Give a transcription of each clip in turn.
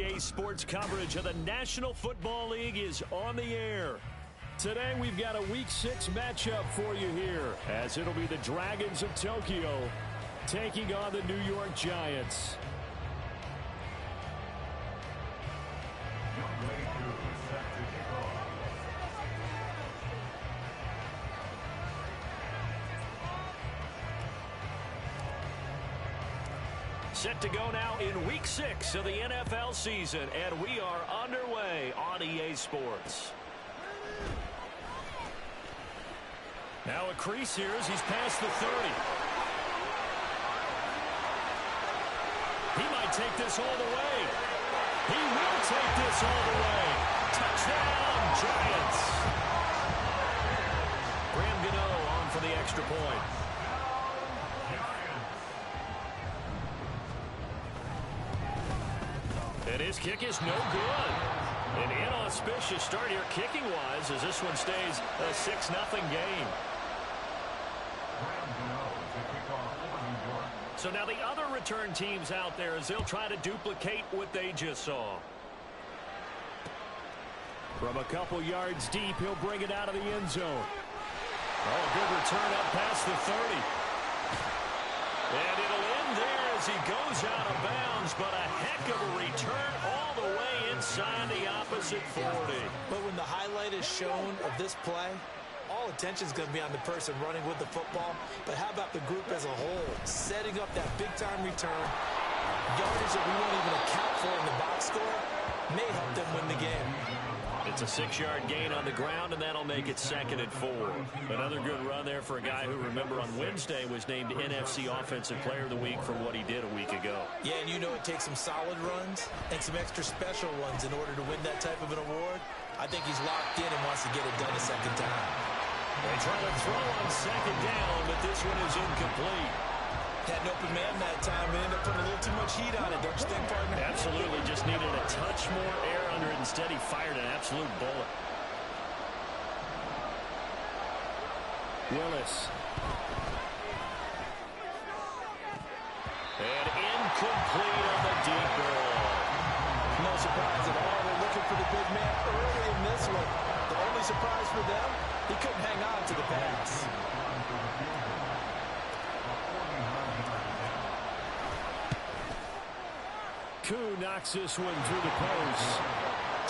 EA Sports coverage of the National Football League is on the air. Today we've got a Week 6 matchup for you here, as it'll be the Dragons of Tokyo taking on the New York Giants. Set to go now in Week 6 of the NFL season, and we are underway on EA Sports. Now a crease here as he's past the 30. He might take this all the way. He will take this all the way. Touchdown, Giants. Graham Gano on for the extra point. And his kick is no good. An inauspicious start here kicking-wise as this one stays a 6-0 game. So now the other return teams out there as they'll try to duplicate what they just saw. From a couple yards deep, he'll bring it out of the end zone. Oh, good return up past the 30. And it'll end there as he goes out of bounds, but a heck of a return all the way inside the opposite 40. But when the highlight is shown of this play, all attention is going to be on the person running with the football. But how about the group as a whole? Setting up that big-time return, yardage that we won't even account for in the box score, may help them win the game. It's a 6-yard gain on the ground, and that'll make it 2nd and 4. Another good run there for a guy who, remember, on Wednesday was named NFC Offensive Player of the Week for what he did a week ago. Yeah, and you know it takes some solid runs and some extra special ones in order to win that type of an award. I think he's locked in and wants to get it done a second time. They try to throw on 2nd down, but this one is incomplete. Had an open man that time and ended up putting a little too much heat on it, don't you think, partner? Absolutely. Just needed a touch more air under it. Instead, he fired an absolute bullet. Willis. And incomplete on the deep ball. No surprise at all. They're looking for the big man early in this one. The only surprise for them, he couldn't hang on to the pass. Koo knocks this one through the post.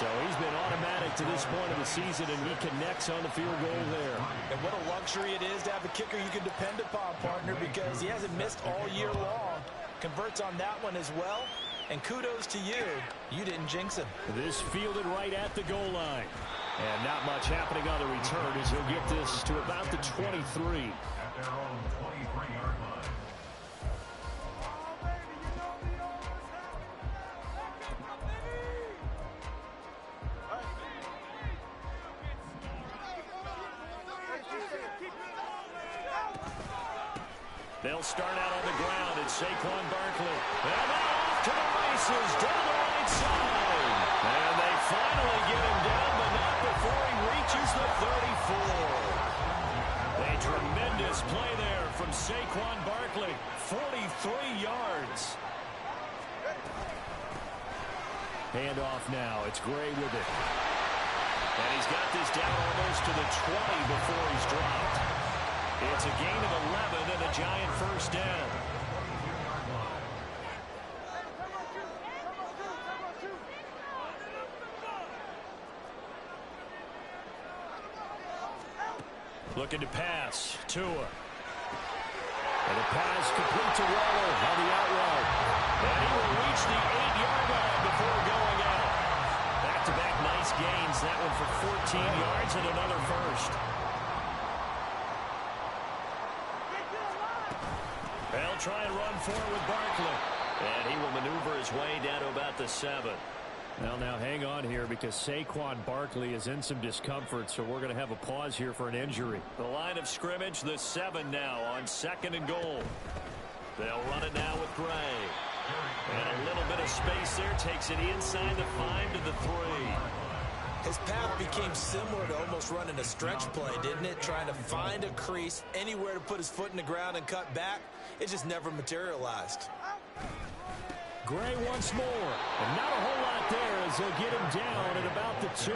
So he's been automatic to this point of the season, and he connects on the field goal there. And what a luxury it is to have a kicker you can depend upon, partner, because he hasn't missed all year long. Converts on that one as well. And kudos to you. You didn't jinx him. This fielded right at the goal line. And not much happening on the return as he'll get this to about the 23. At their own 23-yard line. They'll start out on the ground at Saquon Barkley. And off to the races down the right side. And they finally get him down, but not before he reaches the 34. A tremendous play there from Saquon Barkley. 43 yards. Handoff now. It's Gray with it. And he's got this down almost to the 20 before he's dropped. It's a gain of 11 and a Giant first down. Looking to pass. Tua. And a pass complete to Waller on the out route. And he will reach the 8-yard line before going out. Back-to-back nice gains. That one for 14 yards and another first. They'll try and run forward with Barkley. And he will maneuver his way down to about the 7. Well, now hang on here because Saquon Barkley is in some discomfort, so we're going to have a pause here for an injury. The line of scrimmage, the 7 now on 2nd and goal. They'll run it now with Gray. And a little bit of space there takes it inside the 5 to the 3. His path became similar to almost running a stretch play, didn't it? Trying to find a crease, anywhere to put his foot in the ground and cut back. It just never materialized. Gray once more. And not a whole lot there as they'll get him down at about the 2.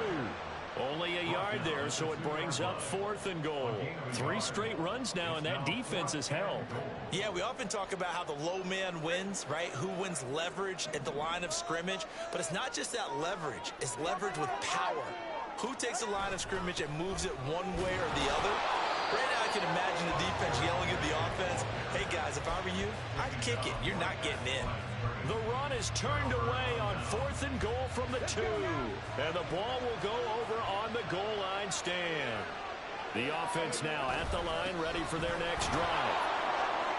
Only a yard there, so it brings up 4th and goal. 3 straight runs now, and that defense is held. Yeah, we often talk about how the low man wins, right? Who wins leverage at the line of scrimmage. But it's not just that leverage. It's leverage with power. Who takes the line of scrimmage and moves it one way or the other? Right now, I can imagine the defense yelling at the offense, hey, guys, if I were you, I'd kick it. You're not getting in. The run is turned away on 4th and goal from the 2. And the ball will go over on the goal line stand. The offense now at the line, ready for their next drive.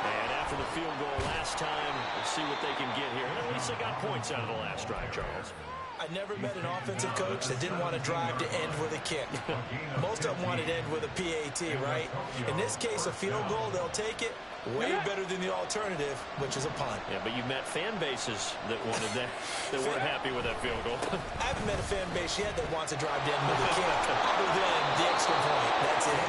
And after the field goal last time, we'll see what they can get here. At least they got points out of the last drive, Charles. I never met an offensive coach that didn't want to drive to end with a kick. Most of them wanted to end with a PAT, right? In this case, a field goal, they'll take it. Way better than the alternative, which is a punt. Yeah, but you've met fan bases that wanted that, that weren't happy with that field goal. I haven't met a fan base yet that wants to drive to end with a kick, other than the extra point. That's it.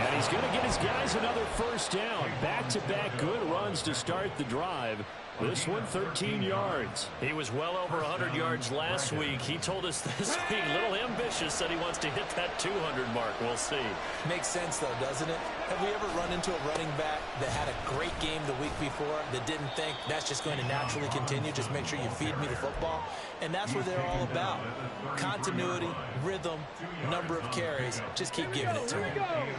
And he's going to get his guys another first down. Back-to-back good runs to start the drive. This one, 13 yards. He was well over 100 yards last week. He told us this week, a little ambitious, said he wants to hit that 200 mark. We'll see. Makes sense, though, doesn't it? Have we ever run into a running back that had a great game the week before that didn't think that's just going to naturally continue? Just make sure you feed me the football. And that's what they're all about. Continuity, rhythm, number of carries. Just keep giving it to him.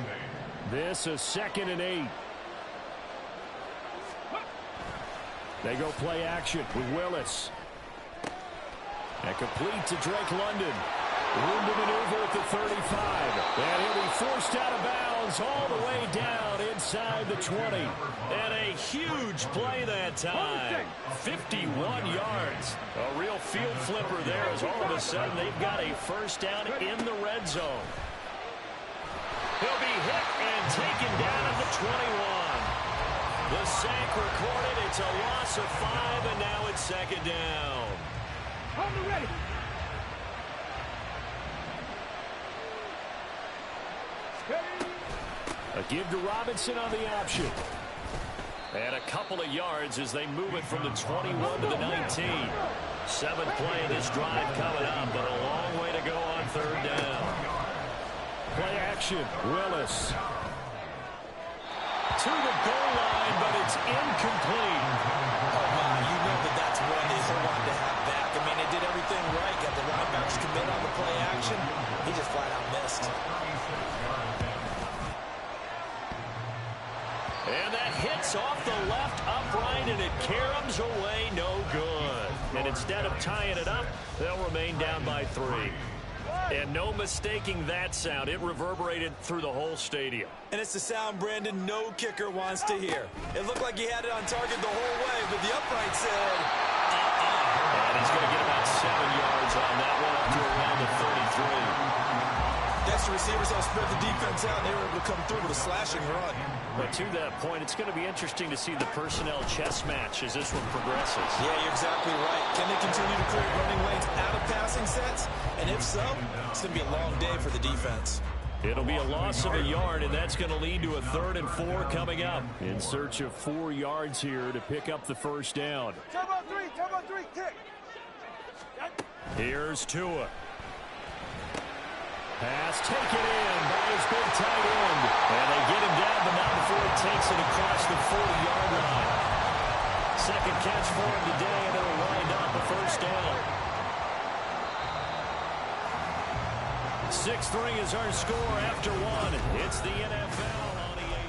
This is 2nd and 8. They go play action with Willis. And complete to Drake London. Room to maneuver at the 35. And he'll be forced out of bounds all the way down inside the 20. And a huge play that time. 51 yards. A real field flipper there as all of a sudden they've got a first down in the red zone. He'll be hit and taken down at the 21. The sack recorded. It's a loss of 5, and now it's 2nd down. Ready. A give to Robinson on the option. And a couple of yards as they move it from the 21 to the 19. 7th play of this drive coming up, but a long way to go on 3rd down. Play action. Willis. To the goal line, but it's incomplete. Oh, my, you know that's one they hold on to have back. I mean, they did everything right. Got the linebackers commit on the play action. He just flat out missed. And that hits off the left upright, and it caroms away no good. And instead of tying it up, they'll remain down by 3. And no mistaking that sound. It reverberated through the whole stadium. And it's the sound Brandon no kicker wants to hear. It looked like he had it on target the whole way, but the upright said, And he's going to get about 7 yards on that one up to around the 33. That's the receivers all spread the defense out, and they were able to come through with a slashing run. But to that point, it's going to be interesting to see the personnel chess match as this one progresses. Yeah, you're exactly right. Can they continue to create running lanes out of passing sets? And if so, it's going to be a long day for the defense. It'll be a loss of a yard, and that's going to lead to a 3rd and 4 coming up. In search of 4 yards here to pick up the first down. Come on, 3, kick. Here's Tua. Pass taken in by his big tight end. And they get him down, but not before he takes it across the 40-yard line. 2nd catch for him today, and it'll wind up a first down. 6-3 is our score after 1. It's the NFL on EA.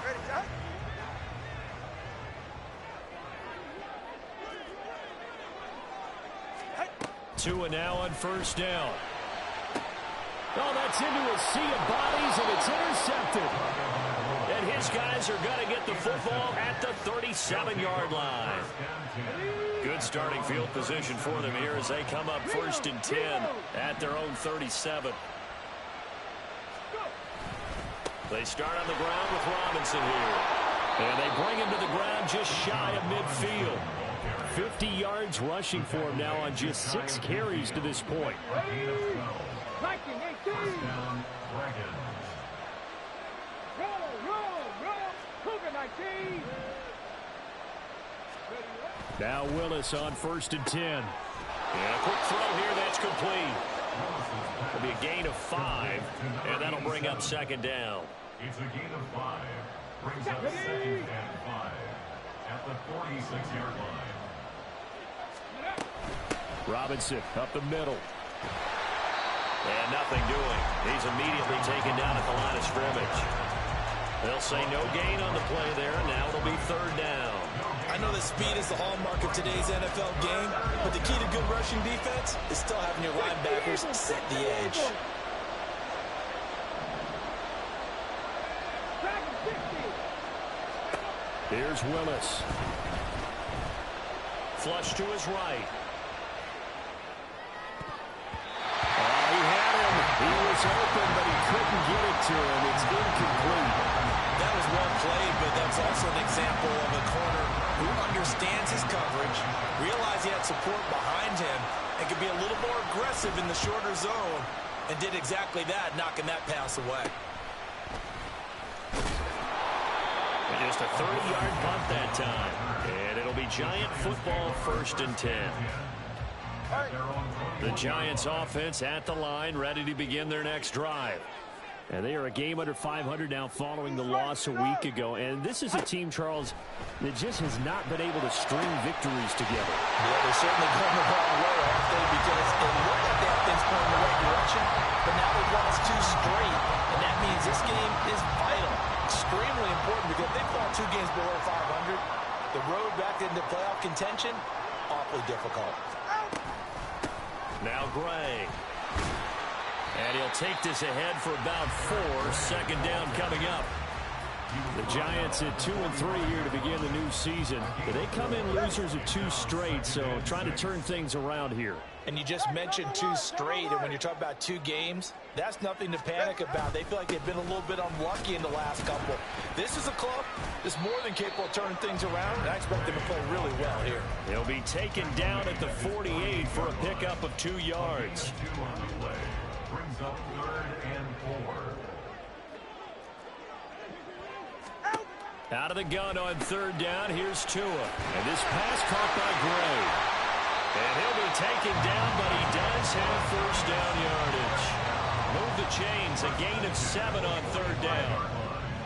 Ready, Jack? Tua now on first down. Oh, that's into a sea of bodies, and it's intercepted. And his guys are going to get the football at the 37-yard line. Good starting field position for them here as they come up 1st and 10 at their own 37. They start on the ground with Robinson here. And they bring him to the ground just shy of midfield. 50 yards rushing for him now on just 6 carries to this point. Now Willis on 1st and 10. And a quick throw here, that's complete. It'll be a gain of 5, and that'll bring up 2nd down. It's a gain of 5. Brings up 2nd and 5 at the 46-yard line. Robinson up the middle. And nothing doing. He's immediately taken down at the line of scrimmage. They'll say no gain on the play there, and now it'll be 3rd down. I know that speed is the hallmark of today's NFL game, but the key to good rushing defense is still having your linebackers set the edge. Here's Willis. Flush to his right. He had him. He was open, but he couldn't get it to him. It's incomplete. That was well played, but that's also an example of a corner who understands his coverage, realized he had support behind him, and could be a little more aggressive in the shorter zone, and did exactly that, knocking that pass away. And just a 30-yard punt that time. And it'll be Giant football, 1st and 10. The Giants offense at the line, ready to begin their next drive. And they are a game under 500 now following the loss a week ago. And this is a team, Charles, that just has not been able to string victories together. Yeah, they're certainly going the wrong way, aren't they? Because it looked like they had things going in the right direction, but now they've lost 2 straight. And that means this game is vital, extremely important, because if they fall 2 games below 500, the road back into playoff contention, awfully difficult. Now Gray. And he'll take this ahead for about 4. 2nd down coming up. The Giants at 2-3 here to begin the new season. But they come in losers of 2 straight, so trying to turn things around here. And you just mentioned 2 straight, and when you're talking about 2 games, that's nothing to panic about. They feel like they've been a little bit unlucky in the last couple. This is a club that's more than capable of turning things around, and I expect them to play really well here. They'll be taken down at the 48 for a pickup of 2 yards. Brings up 3rd and 4. Out of the gun on 3rd down, here's Tua. And this pass caught by Gray. And he'll be taken down, but he does have 1st down yardage. Move the chains, a gain of 7 on 3rd down.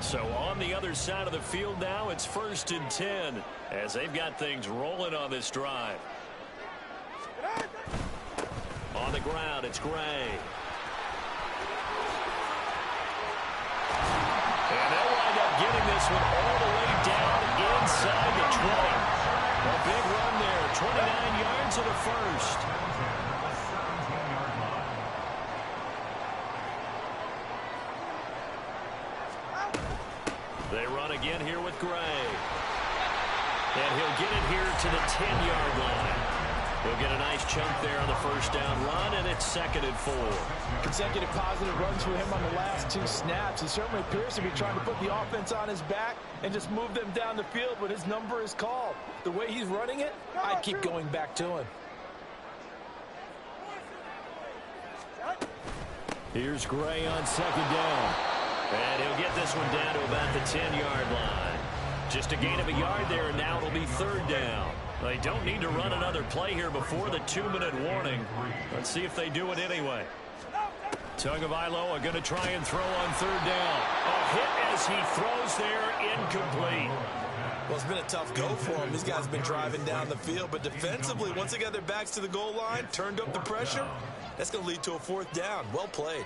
So on the other side of the field now, it's 1st and 10 as they've got things rolling on this drive. On the ground, it's Gray. And they'll wind up getting this one all the way down inside the 20. A big run there, 29 yards and a 1st. They run again here with Gray. And he'll get it here to the 10-yard line. He'll get a nice chunk there on the 1st down run, and it's 2nd and 4. Consecutive positive runs for him on the last 2 snaps. He certainly appears to be trying to put the offense on his back and just move them down the field, but his number is called. The way he's running it, I'd keep going back to him. Here's Gray on 2nd down. And he'll get this one down to about the 10-yard line. Just a gain of a yard there, and now it'll be 3rd down. They don't need to run another play here before the 2-minute warning. Let's see if they do it anyway. Tagovailoa going to try and throw on 3rd down. A hit as he throws there, incomplete. Well, it's been a tough go for him. These guys have been driving down the field, but defensively, once they got their backs to the goal line, turned up the pressure, that's going to lead to a 4th down. Well played.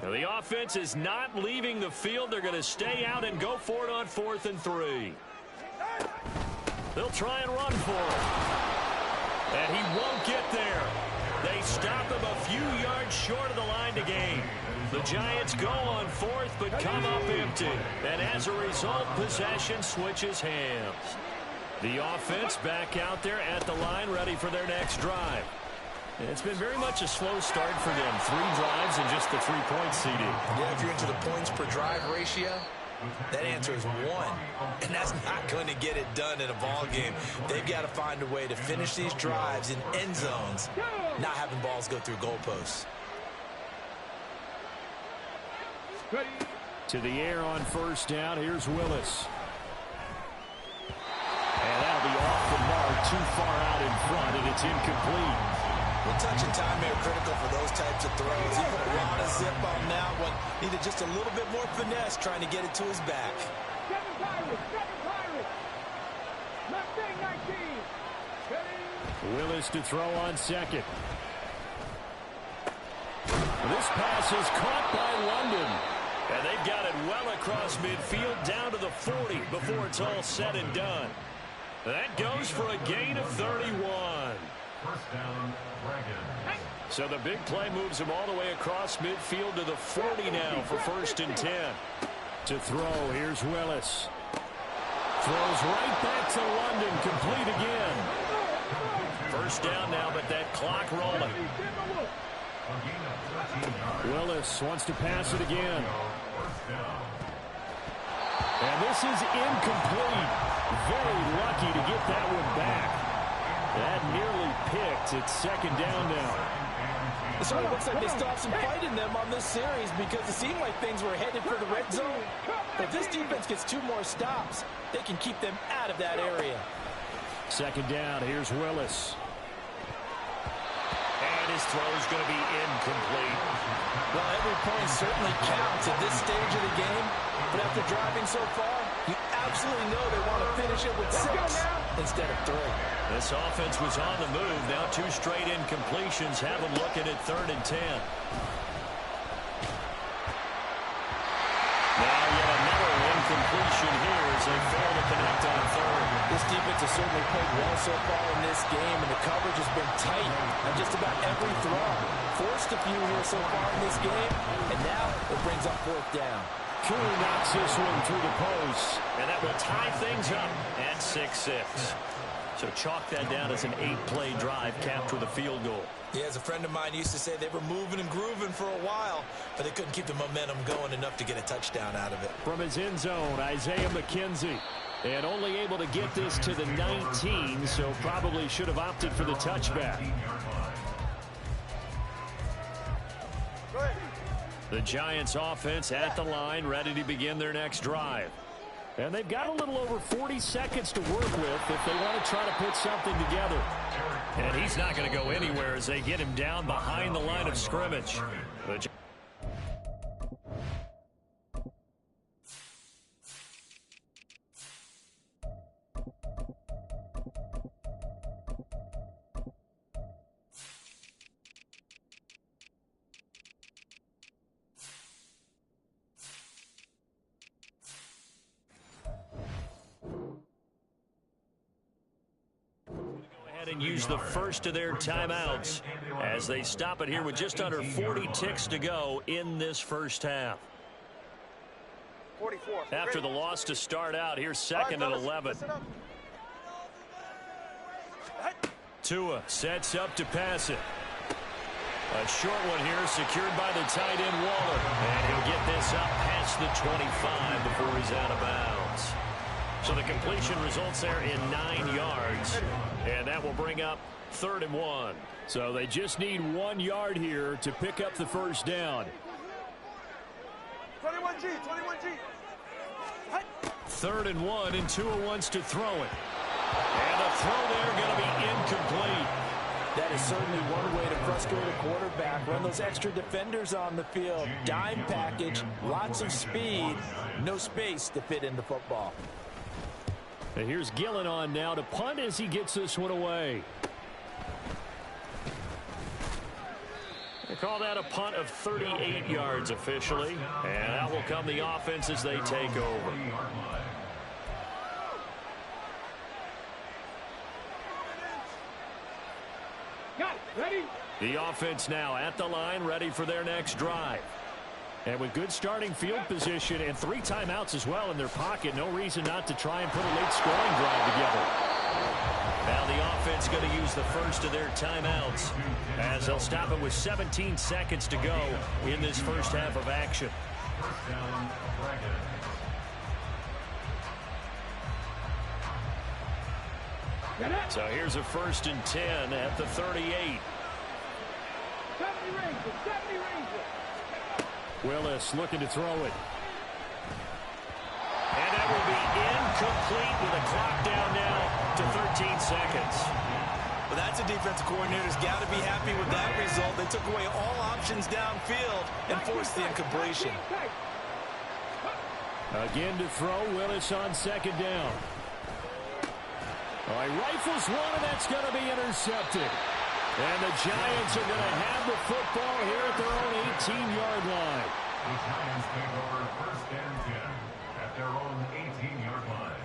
Now the offense is not leaving the field. They're going to stay out and go for it on 4th and 3. They'll try and run for it. And he won't get there. They stop him a few yards short of the line to gain. The Giants go on 4th but come up empty. And as a result, possession switches hands. The offense back out there at the line, ready for their next drive. It's been very much a slow start for them. 3 drives and just the 3-point seeding. Yeah, if you're into the points per drive ratio, that answer is 1. And that's not going to get it done in a ball game. They've got to find a way to finish these drives in end zones, not having balls go through goalposts. To the air on first down. Here's Willis. And that'll be off the mark, too far out in front, and it's incomplete. Well, touch and time are critical for those types of throws. He put a lot of zip on that one. Needed just a little bit more finesse trying to get it to his back. Seven Pirates. Mustang 19. Willis to throw on second. This pass is caught by London. And they've got it well across midfield down to the 40 before it's all said and done. That goes for a gain of 31. First down, Dragons. So the big play moves him all the way across midfield to the 40 now for 1st and 10. To throw, here's Willis. Throws right back to London, complete again. First down now, but that clock rolling. Willis wants to pass it again. And this is incomplete. Very lucky to get that one back. That nearly picked. It's 2nd down now. It sort of looks like they stopped some fight in them on this series because it seemed like things were headed for the red zone. But if this defense gets 2 more stops, they can keep them out of that area. 2nd down. Here's Willis. And his throw is going to be incomplete. Well, every point certainly counts at this stage of the game. But after driving so far, you absolutely know they want to finish it with 6 instead of 3. This offense was on the move. Now 2 straight incompletions have them looking at 3rd and 10. Now yet another incompletion here as they fail to connect on 3rd. This defense has certainly played well so far in this game, and the coverage has been tight on just about every throw. Forced a few here so far in this game, and now it brings up 4th down. Koo knocks this one through the post, and that will tie things up at 6-6. So chalk that down as an 8-play drive capped with a field goal. Yeah, as a friend of mine used to say, they were moving and grooving for a while, but they couldn't keep the momentum going enough to get a touchdown out of it. From his end zone, Isaiah McKenzie. And only able to get this to the 19, so probably should have opted for the touchback. The Giants offense at the line, ready to begin their next drive. And they've got a little over 40 seconds to work with if they want to try to put something together. And he's not going to go anywhere as they get him down behind the line of scrimmage. And use the first of their timeouts as they stop it here with just under 40 ticks to go in this first half. 44. After the loss to start out, here's 2nd and 11. Tua sets up to pass it. A short one here secured by the tight end Waller. And he'll get this up past the 25 before he's out of bounds. So the completion results there in 9 yards. And that will bring up 3rd and 1. So they just need 1 yard here to pick up the first down. 21G. 3rd and 1, and Tua wants to throw it. And the throw there going to be incomplete. That is certainly one way to frustrate a quarterback. Run those extra defenders on the field. Dime package, lots of speed, no space to fit in the football. And here's Gillen on now to punt as he gets this one away. They call that a punt of 38 yards officially. And out will come the offense as they take over. Got it. Ready? The offense now at the line, ready for their next drive. And with good starting field position and 3 timeouts as well in their pocket, no reason not to try and put a late scoring drive together. Now the offense going to use the first of their timeouts as they'll stop it with 17 seconds to go in this first half of action. So here's a 1st and 10 at the 38. 70 Rangers. Willis looking to throw it. And that will be incomplete with a clock down now to 13 seconds. Well, that's a defensive coordinator's got to be happy with that result. They took away all options downfield and forced the incompletion. Again to throw, Willis on second down. All right, rifles one, and that's going to be intercepted. And the Giants are going to have the football here at their own 18-yard line. The Giants take over first and 10 at their own 18-yard line.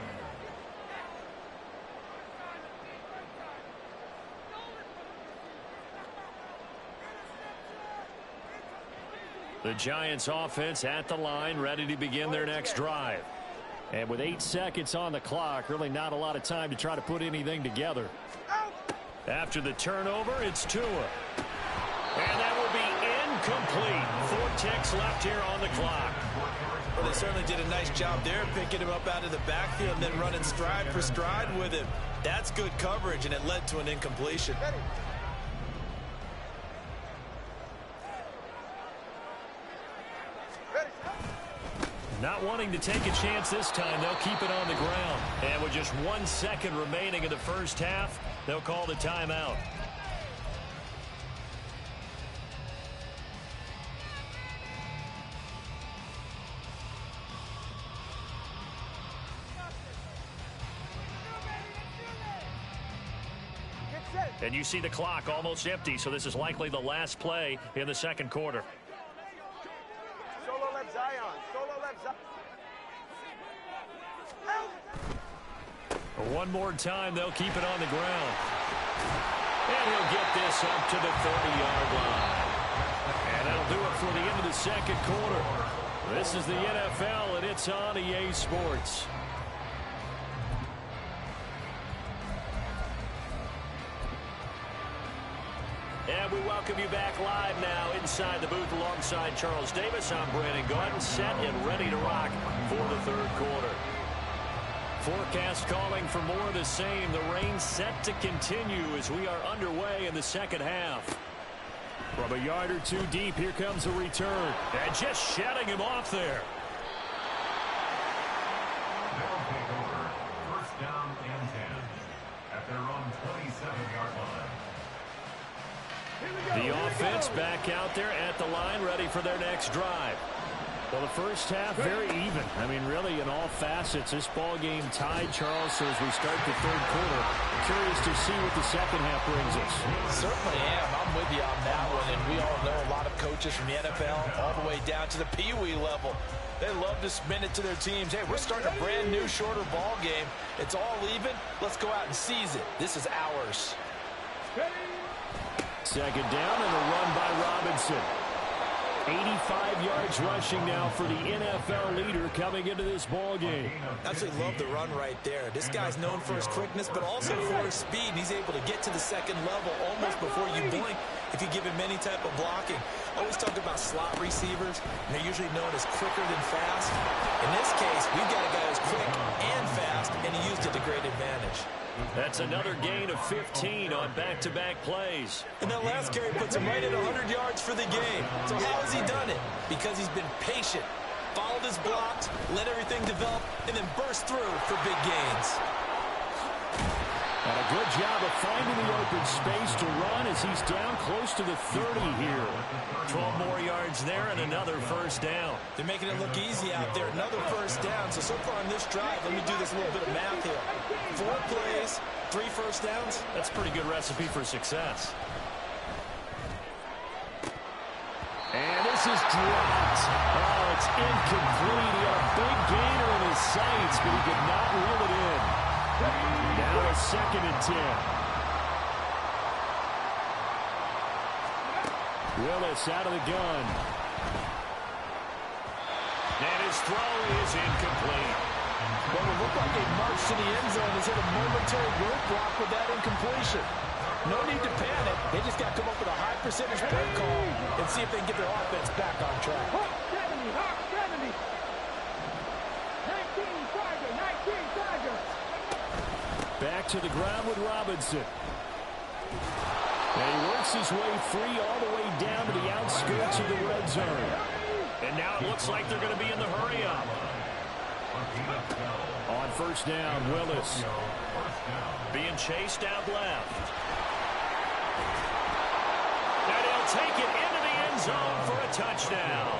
The Giants offense at the line, ready to begin their next drive. And with 8 seconds on the clock, really not a lot of time to try to put anything together. After the turnover, it's Tua. And that will be incomplete. 4 ticks left here on the clock. Well, they certainly did a nice job there, picking him up out of the backfield and then running stride for stride with him. That's good coverage, and it led to an incompletion. Not wanting to take a chance this time, they'll keep it on the ground. And with just 1 second remaining in the first half, they'll call the timeout. And you see the clock almost empty, so this is likely the last play in the second quarter. Solo left Zion. Solo left Zion. One more time, they'll keep it on the ground. And he'll get this up to the 30-yard line. And that'll do it for the end of the second quarter. This is the NFL, and it's on EA Sports. And we welcome you back live now inside the booth alongside Charles Davis. I'm Brandon Gordon, set and ready to rock for the third quarter. Forecast calling for more of the same. The rain set to continue as we are underway in the second half. From a yard or two deep, here comes a return. And just shutting him off there. They'll take over first down and 10 at their own 27-yard line. The offense back out there at the line, ready for their next drive. Well, the first half, very even. I mean, really, in all facets, this ball game tied, Charles, so as we start the third quarter, curious to see what the second half brings us. Certainly am. I'm with you on that one, and we all know a lot of coaches from the NFL all the way down to the Pee-wee level. They love to spin it to their teams. Hey, we're starting a brand new, shorter ball game. It's all even. Let's go out and seize it. This is ours. Second down and a run by Robinson. 85 yards rushing now for the NFL leader coming into this ball game. Absolutely love the run right there. This guy's known for his quickness, but also for his speed. And he's able to get to the second level almost before you blink if you give him any type of blocking. Always talk about slot receivers, and they're usually known as quicker than fast. In this case, we've got a guy who's quick and fast, and he used it to great advantage. That's another gain of 15 on back-to-back plays. And that last carry puts him right at 100 yards for the game. So how has he done it? Because he's been patient, followed his blocks, let everything develop, and then burst through for big gains. And a good job of finding the open space to run as he's down close to the 30 here. 12 more yards there and another first down. They're making it look easy out there. Another first down. So far on this drive, let me do this little bit of math here. 4 plays, 3 first downs. That's a pretty good recipe for success. And this is dropped. Oh, it's incomplete. He had a big gainer in his sights, but he could not reel it in. Now a second and 10. Willis out of the gun. And his throw is incomplete. Well, it looked like they marched to the end zone. Has hit a momentary roadblock with that incompletion. No need to panic. They just got to come up with a high percentage play call and see if they can get their offense back on track. Hawk 70, Hawk 70. 19 Tiger, 19 Tiger. Back to the ground with Robinson. And he works his way free all the way down to the outskirts of the red zone. And now it looks like they're going to be in the hurry-up. On first down, Willis. Being chased out left. And he'll take it into the end zone for a touchdown.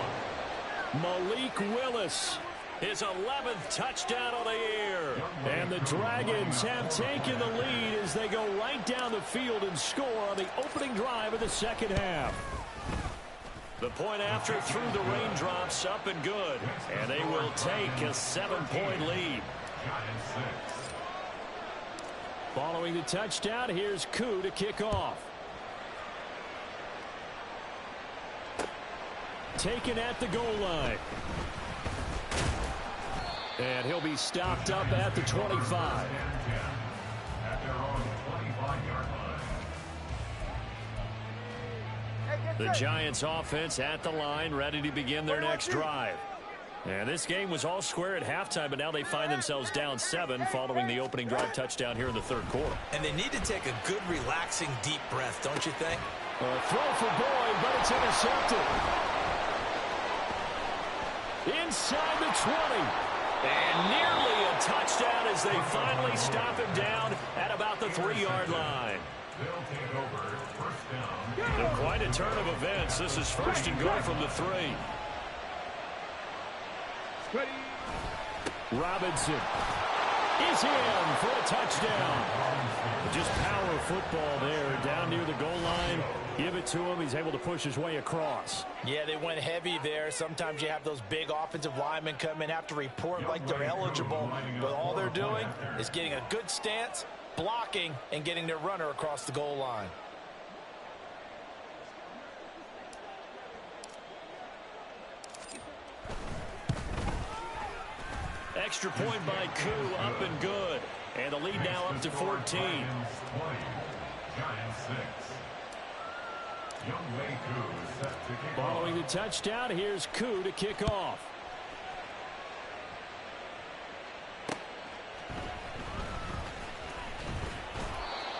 Malik Willis, his 11th touchdown of the year. And the Dragons have taken the lead as they go right down the field and score on the opening drive of the second half. The point after through the raindrops, up and good. And they will take a 7-point lead. Following the touchdown, here's Koo to kick off. Taken at the goal line. And he'll be stopped up at the 25. The Giants offense at the line, ready to begin their next drive. And this game was all square at halftime, but now they find themselves down 7 following the opening drive touchdown here in the third quarter. And they need to take a good, relaxing, deep breath, don't you think? A throw for Boyd, but it's intercepted. Inside the 20. And nearly a touchdown as they finally stop him down at about the 3-yard line. They'll take over first down. And quite a turn of events. This is first and goal from the 3. Robinson is in for a touchdown. Just power football there down near the goal line. Give it to him. He's able to push his way across. Yeah, they went heavy there. Sometimes you have those big offensive linemen come in, have to report like they're eligible. But all they're doing is getting a good stance, blocking, and getting their runner across the goal line. Extra point by Koo, up and good. And the lead now up to 14. Giants 6. Youngway Koo is set to kick Following the touchdown, here's Koo to kick off.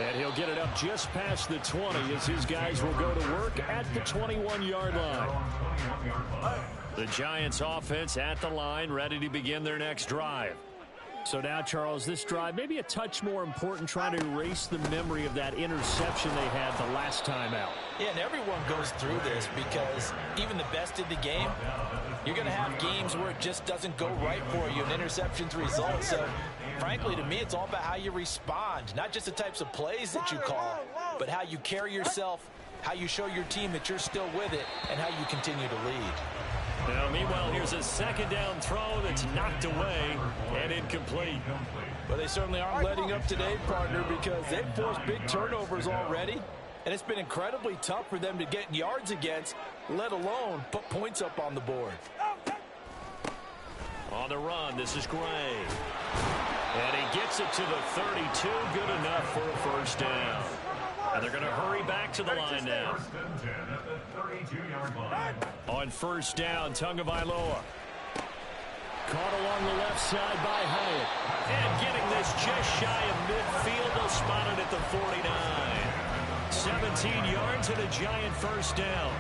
And he'll get it up just past the 20 as his guys will go to work at the 21-yard line. The Giants offense at the line, ready to begin their next drive. So now, Charles, this drive maybe a touch more important, trying to erase the memory of that interception they had the last time out. Yeah, and everyone goes through this because even the best in the game, you're going to have games where it just doesn't go right for you, and interceptions result. So, frankly, to me, it's all about how you respond, not just the types of plays that you call, but how you carry yourself, how you show your team that you're still with it, and how you continue to lead. Now, meanwhile, here's a second down throw that's knocked away and incomplete. But they certainly aren't letting up today, partner, because they've forced big turnovers already. And it's been incredibly tough for them to get yards against, let alone put points up on the board. On the run, this is Gray. And he gets it to the 32, good enough for a first down. And they're going to hurry back to the line now. On first down, Tagovailoa. Caught along the left side by Hyatt. And getting this just shy of midfield, they'll spot it at the 49. 17 yards and a Giant first down.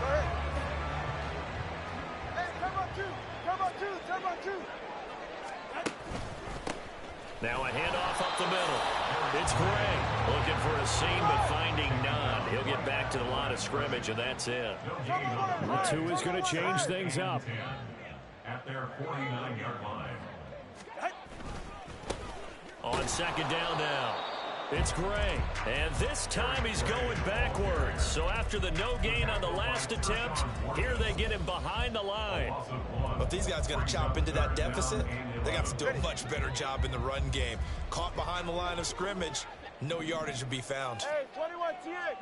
Hey, come on two. Now a handoff up the middle. It's Gray looking for a seam but finding none. He'll get back to the line of scrimmage, and that's it. The 2 is going to change things up. At their 49-yard line. On second down now, it's Gray. And this time he's going backwards. So after the no gain on the last attempt, here they get him behind the line. But these guys got to chop into that deficit. They got to do a much better job in the run game. Caught behind the line of scrimmage, no yardage to be found. Hey, 21 TA.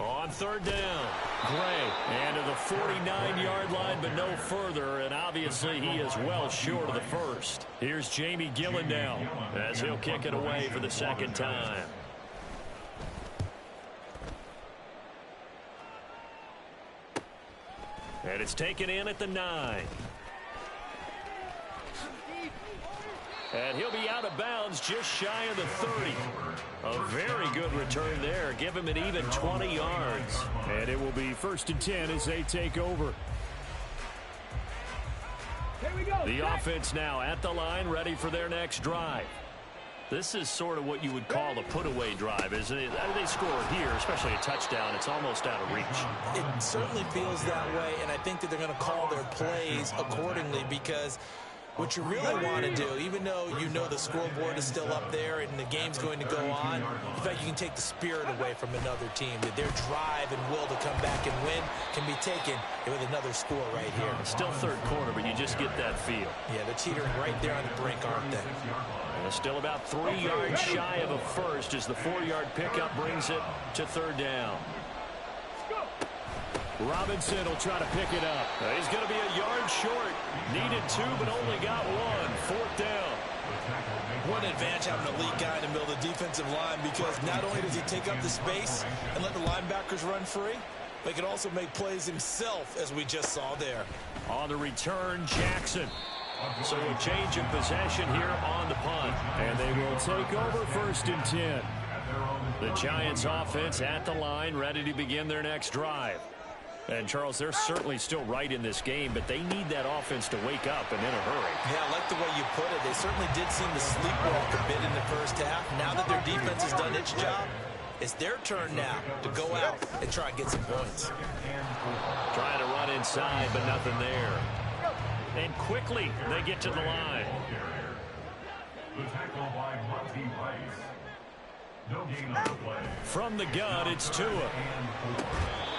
On third down, Gray. And to the 49-yard line, but no further. And obviously he is well short of the first. Here's Jamie Gillen now as he'll kick it away for the second time. And it's taken in at the 9. And he'll be out of bounds just shy of the 30. A very good return there. Give him an even 20 yards. And it will be 1st and 10 as they take over. Here we go. The offense now at the line, ready for their next drive. This is sort of what you would call a put-away drive, isn't it? They score here, especially a touchdown. It's almost out of reach. It certainly feels that way, and I think that they're going to call their plays accordingly because what you really want to do, even though you know the scoreboard is still up there and the game's going to go on, in fact, you can take the spirit away from another team. That their drive and will to come back and win can be taken with another score right here. It's still 3rd quarter, but you just get that feel. Yeah, they're teetering right there on the brink, aren't they? And still about 3 yards shy of a first as the 4-yard pickup brings it to 3rd down. Robinson will try to pick it up. He's going to be a yard short. Needed 2, but only got 1. 4th down. What an advantage having a elite guy in the middle of the defensive line, because not only does he take up the space and let the linebackers run free, but he can also make plays himself, as we just saw there. On the return, Jackson. So a change of possession here on the punt. And they will take over 1st and 10. The Giants offense at the line, ready to begin their next drive. And, Charles, they're certainly still right in this game, but they need that offense to wake up and in a hurry. Yeah, I like the way you put it. They certainly did seem to sleepwalk a bit in the first half. Now that their defense has done its job, it's their turn now to go out and try and get some points. Trying to run inside, but nothing there. And quickly, they get to the line. The tackle by Monty Rice. No gain on the play. From the gun, it's Tua.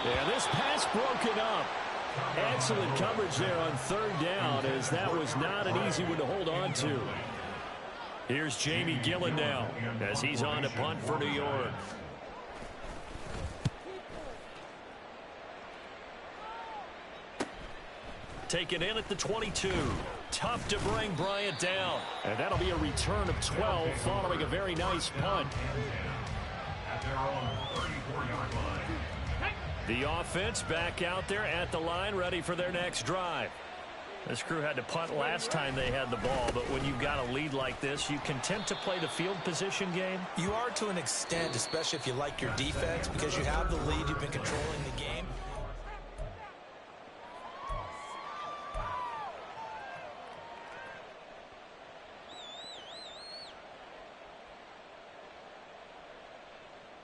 Yeah, this pass broken up. Excellent coverage there on 3rd down, as that was not an easy one to hold on to. Here's Jamie Gillen now as he's on to punt for New York. Taken in at the 22. Tough to bring Bryant down. And that'll be a return of 12 following a very nice punt. At their own 34-yard line. The offense back out there at the line, ready for their next drive. This crew had to punt last time they had the ball, but when you've got a lead like this, you can tend to play the field position game. You are to an extent, especially if you like your defense, because you have the lead, you've been controlling the game.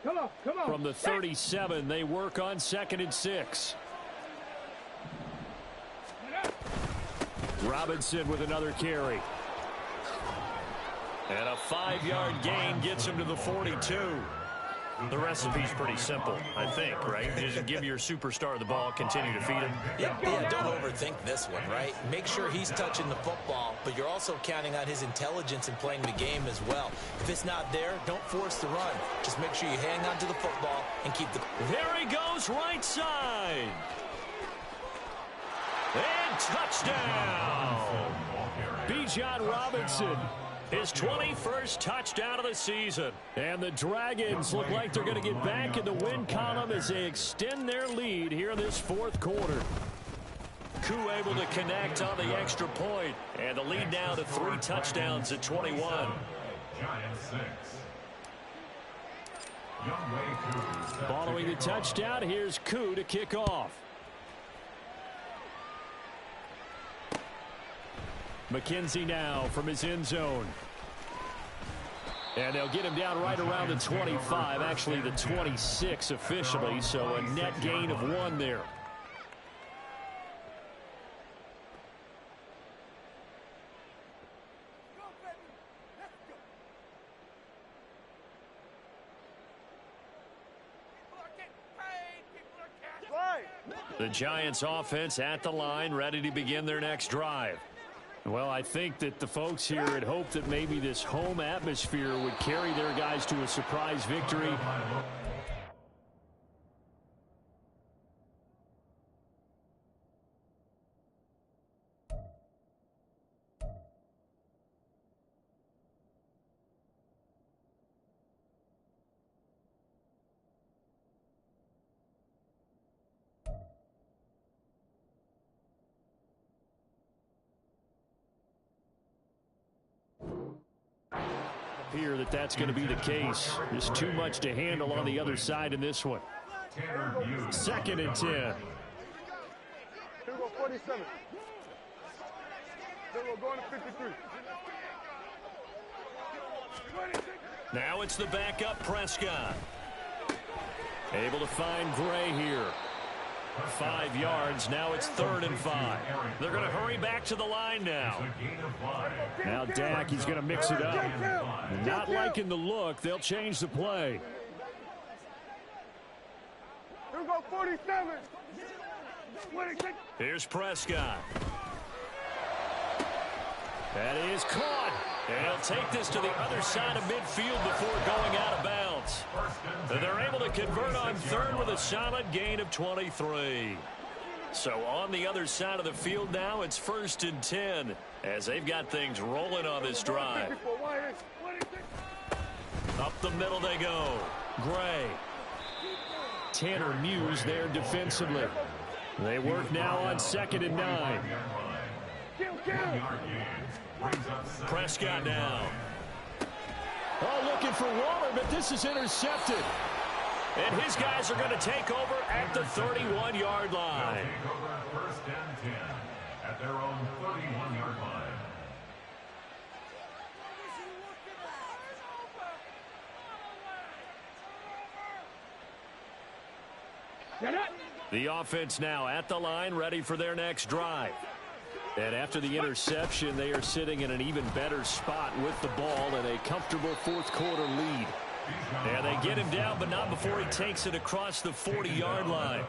Come on, come on. From the 37, they work on 2nd and 6. Robinson with another carry. And a 5-yard gain gets him to the 42. The recipe's pretty simple, I think, right? You just give your superstar the ball, continue to feed him. Yeah, don't overthink this one, right? Make sure he's touching the football, but you're also counting on his intelligence in playing the game as well. If it's not there, don't force the run. Just make sure you hang on to the football and keep the... There he goes, right side. And touchdown. Bijan Robinson. His 21st touchdown of the season. And the Dragons look like they're going to get back in the win column as they extend their lead here in this 4th quarter. Koo able to connect on the extra point. And the lead now to 3 touchdowns at 21. Giants 6. Following the touchdown, here's Koo to kick off. McKenzie now from his end zone. And they'll get him down right around the 25, actually the 26 officially, so a net gain of 1 there. The Giants offense at the line, ready to begin their next drive. Well, I think that the folks here had hoped that maybe this home atmosphere would carry their guys to a surprise victory. appear that that's going to be the case. There's too much to handle on the other side in this one. 2nd and 10. Here we go, 47. Then we're going to 53. Now it's the backup Prescott. Able to find Gray here. 5 yards. Now it's 3rd and 5. They're going to hurry back to the line now. Now Dak, he's going to mix it up. Not liking the look. They'll change the play. Here we go, 47. Here's Prescott. That is caught. And he'll take this to the other side of midfield before going out of bounds. And they're able to convert on 3rd with a solid gain of 23. So on the other side of the field now, it's 1st and 10 as they've got things rolling on this drive. Up the middle they go. Gray. Tanner Muse there defensively. They work now on 2nd and 9. Prescott now. Oh, looking for Waller, but this is intercepted. And his guys are going to take over at the 31-yard line. 1st and 10 at their own 31-yard line. The offense now at the line, ready for their next drive. And after the interception, they are sitting in an even better spot with the ball and a comfortable 4th quarter lead. And they get him down, but not before he takes it across the 40-yard line.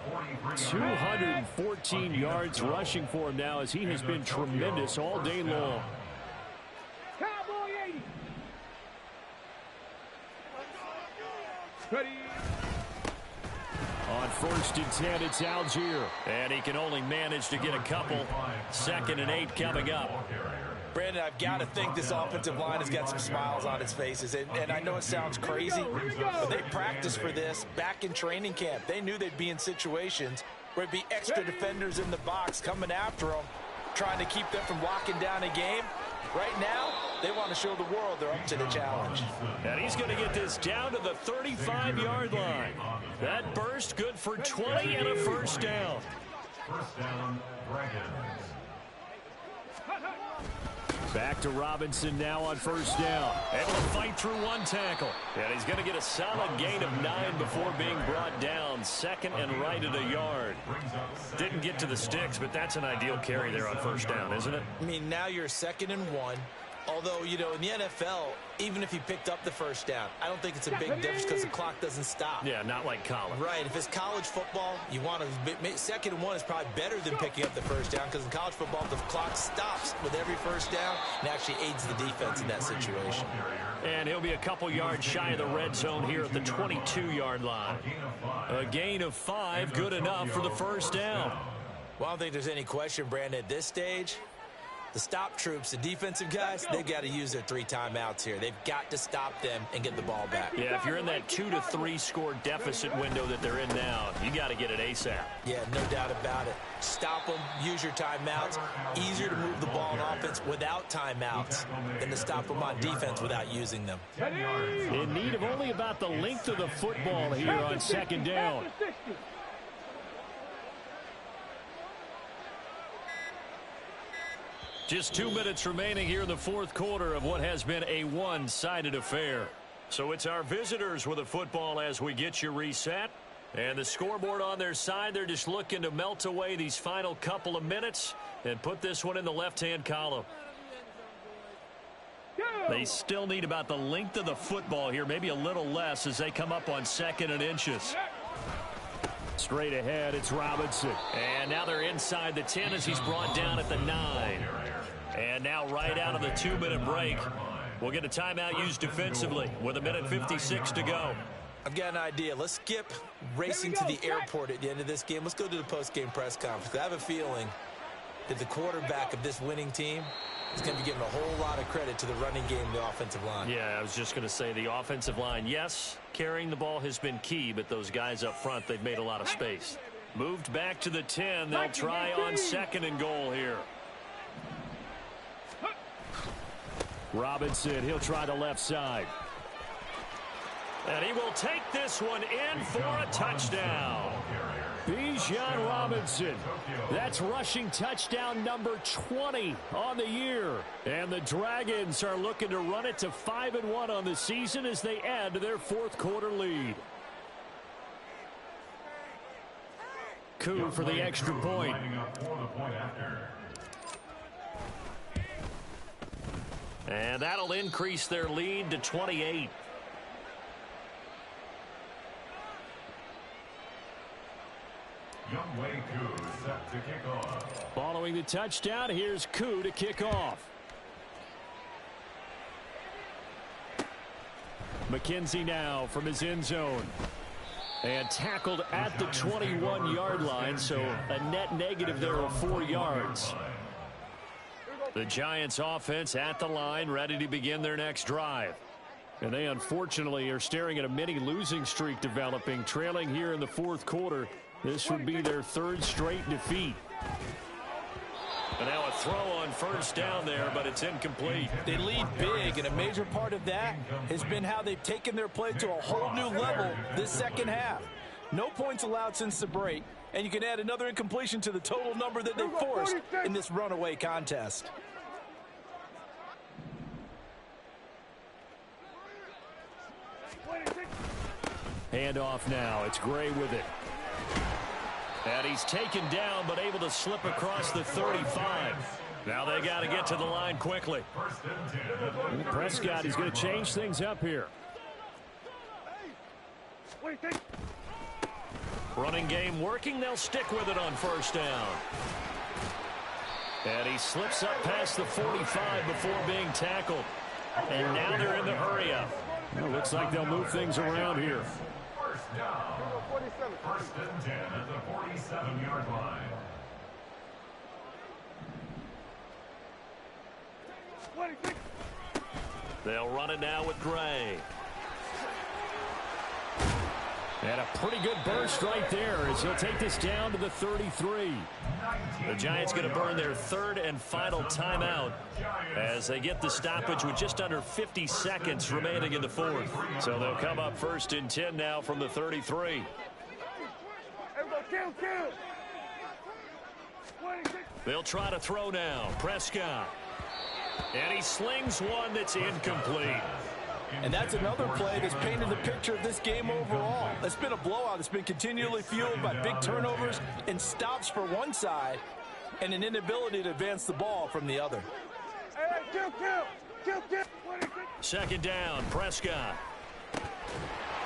214 yards rushing for him now as he has been tremendous all day long. Cowboy 80. Ready. On 1st and 10, it's Algier. And he can only manage to get a couple. 2nd and 8 coming up. Brandon, I've got to think this offensive line has got some smiles on its faces. And I know it sounds crazy, but they practiced for this back in training camp. They knew they'd be in situations where it'd be extra defenders in the box coming after them, trying to keep them from locking down a game. Right now, they want to show the world they're up to the challenge. And he's going to get this down to the 35-yard line. That burst good for 20 and a 1st down. 1st down, Dragons. Back to Robinson now on 1st down. Able to fight through 1 tackle. And he's going to get a solid gain of 9 before being brought down. 2nd and right at a yard. Didn't get to the sticks, but that's an ideal carry there on 1st down, isn't it? I mean, now you're 2nd and 1. Although, you know, in the NFL, even if he picked up the 1st down, I don't think it's a big difference because the clock doesn't stop. Yeah, not like college. Right. If it's college football, you want to 2nd and 1 is probably better than picking up the 1st down because in college football, the clock stops with every 1st down and actually aids the defense in that situation. And he'll be a couple yards shy of the red zone here at the 22-yard line. A gain of 5, good enough for the 1st down. Well, I don't think there's any question, Brandon, at this stage. The stop troops, the defensive guys, they've got to use their 3 timeouts here. They've got to stop them and get the ball back. Yeah, if you're in that 2 to 3 score deficit window that they're in now, you got to get it ASAP. Yeah, no doubt about it. Stop them, use your timeouts. Easier to move the ball on offense without timeouts than to stop them on defense without using them. In need of only about the length of the football here on 2nd down. Just 2 minutes remaining here in the 4th quarter of what has been a one-sided affair. So it's our visitors with the football as we get you reset. And the scoreboard on their side, they're just looking to melt away these final couple of minutes and put this one in the left-hand column. They still need about the length of the football here, maybe a little less as they come up on 2nd and inches. Straight ahead, it's Robinson. And now they're inside the 10 as he's brought down at the 9. And now right out of the 2-minute break, we'll get a timeout used defensively with 1:56 to go. I've got an idea. Let's skip racing to the airport at the end of this game. Let's go to the post-game press conference. I have a feeling that the quarterback of this winning team is going to be giving a whole lot of credit to the running game and the offensive line. Yeah, I was just going to say the offensive line, yes, carrying the ball has been key, but those guys up front, they've made a lot of space. Moved back to the 10. They'll try on 2nd and goal here. Robinson, he'll try the left side. And he will take this one in for a touchdown. Bijan Robinson. That's rushing touchdown number 20 on the year. And the Dragons are looking to run it to 5-1 on the season as they add to their fourth quarter lead. Coup for the extra point. And that'll increase their lead to 28. Set to kick off. Following the touchdown, here's Coup to kick off. McKenzie now from his end zone. And tackled at the 21-yard line, so a net negative there of 4 yards. The Giants offense at the line, ready to begin their next drive. And they unfortunately are staring at a mini losing streak developing, trailing here in the fourth quarter. This would be their third straight defeat. And now a throw on first down there, but it's incomplete. They lead big, and a major part of that has been how they've taken their play to a whole new level this second half. No points allowed since the break, and you can add another incompletion to the total number that they forced in this runaway contest. Handoff now. It's Gray with it. And he's taken down, but able to slip across the 35. Now they got to get to the line quickly. Prescott is going to change things up here. Running game working. They'll stick with it on first down. And he slips up past the 45 before being tackled. And now they're in the hurry-up. Well, looks like they'll move things around here. First down. First and 10 at the 47-yard line. They'll run it now with Gray. And a pretty good burst right there as he'll take this down to the 33. The Giants going to burn their third and final timeout as they get the stoppage with just under 50 seconds remaining in the fourth. So they'll come up first and 10 now from the 33. They'll try to throw now. Prescott. And he slings one that's incomplete. And that's another play that's painted the picture of this game overall. It's been a blowout. It's been continually fueled by big turnovers and stops for one side and an inability to advance the ball from the other. Second down, Prescott.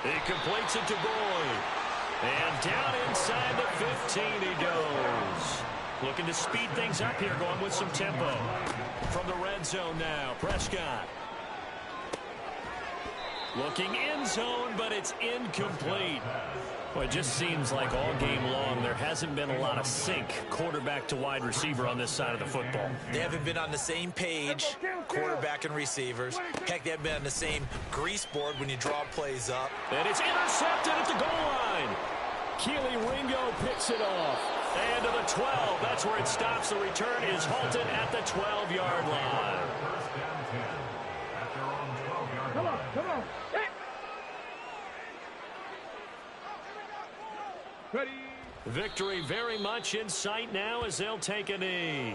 He completes it to Boyd. And down inside the 15 he goes. Looking to speed things up here, going with some tempo. From the red zone now, Prescott. Looking in zone, but it's incomplete. Well, it just seems like all game long there hasn't been a lot of sync quarterback to wide receiver on this side of the football. They haven't been on the same page, quarterback and receivers. Heck, they haven't been on the same grease board when you draw plays up. And it's intercepted at the goal line. Keely Ringo picks it off. And to the 12. That's where it stops. The return is halted at the 12-yard line. Come on, come on. Ready. Victory very much in sight now as they'll take a knee.